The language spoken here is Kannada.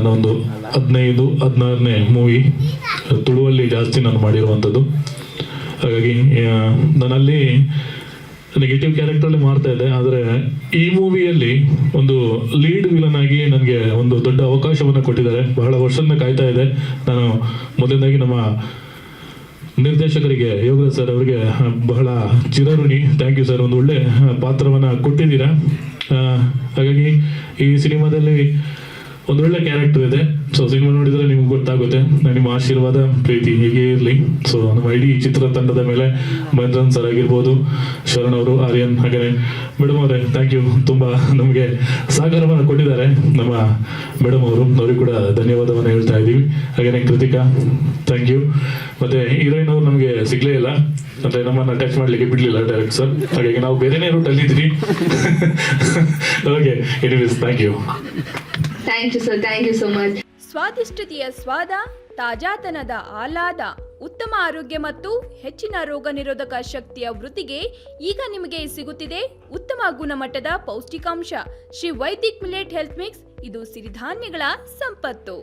ನಾನೊಂದು 15-16ನೇ ಮೂವಿ ತುಳುವಲ್ಲಿ ಜಾಸ್ತಿ ನಾನು ಮಾಡಿರುವಂಥದ್ದು. ಹಾಗಾಗಿ ನಾನಲ್ಲಿ ನೆಗೆಟಿವ್ ಕ್ಯಾರೆಕ್ಟರಲ್ಲಿ ಮಾಡ್ತಾ ಇದ್ದೆ. ಆದರೆ ಈ ಮೂವಿಯಲ್ಲಿ ಒಂದು ಲೀಡ್ ವಿಲನ್ ಆಗಿ ನನಗೆ ಒಂದು ದೊಡ್ಡ ಅವಕಾಶವನ್ನು ಕೊಟ್ಟಿದ್ದಾರೆ. ಬಹಳ ವರ್ಷದಿಂದ ಕಾಯ್ತಾ ಇದೆ. ನಾನು ಮೊದಲನೇದಾಗಿ ನಮ್ಮ ನಿರ್ದೇಶಕರಿಗೆ ಯೋಗರಾಜ್ ಸರ್ ಅವರಿಗೆ ಬಹಳ ಚಿರಋಣಿ. ಥ್ಯಾಂಕ್ ಯು ಸರ್, ಒಂದು ಒಳ್ಳೆ ಪಾತ್ರವನ್ನು ಕೊಟ್ಟಿದ್ದೀರಾ. ಹಾಗಾಗಿ ಈ ಸಿನಿಮಾದಲ್ಲಿ ಒಂದು ಒಳ್ಳೆ ಕ್ಯಾರೆಕ್ಟರ್ ಇದೆ. ಸೊ ಸಿನಿಮಾ ನೋಡಿದರೆ ನಿಮ್ಗೆ ಗೊತ್ತಾಗುತ್ತೆ. ನಿಮ್ಮ ಆಶೀರ್ವಾದ ಪ್ರೀತಿ ಹೀಗೆ ಇರಲಿ. ಸೊ ನಮ್ಮ ಇಡೀ ಚಿತ್ರತಂಡದ ಮೇಲೆ ಮಂಜನ್ ಸರ್ ಆಗಿರ್ಬೋದು, ಶರಣ್ ಅವರು, ಆರ್ಯನ್, ಹಾಗೆ ಮೇಡಮ್ ಅವರೇ ಥ್ಯಾಂಕ್ ಯು. ತುಂಬ ನಮಗೆ ಸಹಕಾರವನ್ನು ಕೊಟ್ಟಿದ್ದಾರೆ ನಮ್ಮ ಮೇಡಮ್ ಅವರು. ಅವ್ರಿಗೆ ಕೂಡ ಧನ್ಯವಾದವನ್ನು ಹೇಳ್ತಾ ಇದ್ದೀವಿ. ಹಾಗೆಯೇ ಕೃತಿಕಾ ಥ್ಯಾಂಕ್ ಯು. ಮತ್ತೆ ಹೀರೋಯಿನ್ ಅವರು ನಮಗೆ ಸಿಗ್ಲೇ ಇಲ್ಲ, ಅಂದ್ರೆ ನಮ್ಮನ್ನ ಟಚ್ ಮಾಡ್ಲಿಕ್ಕೆ ಬಿಡ್ಲಿಲ್ಲ ಡೈರೆಕ್ಟ್ ಸರ್. ಹಾಗಾಗಿ ನಾವು ಬೇರೆನೇ ರೂಟ್ ಅಲ್ಲಿ ಇದ್ವಿ. Okay, anyways thank you. Thank you sir, thank you so much. ಸ್ವಾದಿಷ್ಟತೆಯ ಸ್ವಾದ, ತಾಜಾತನದ ಆಹ್ಲಾದ, ಉತ್ತಮ ಆರೋಗ್ಯ ಮತ್ತು ಹೆಚ್ಚಿನ ರೋಗ ನಿರೋಧಕ ಶಕ್ತಿಯ ವೃದ್ಧಿಗೆ ಈಗ ನಿಮಗೆ ಸಿಗುತ್ತಿದೆ ಉತ್ತಮ ಗುಣಮಟ್ಟದ ಪೌಷ್ಟಿಕಾಂಶ. Shri Vaidik millet health mix. ಇದು ಸಿರಿಧಾನ್ಯಗಳ ಸಂಪತ್ತು.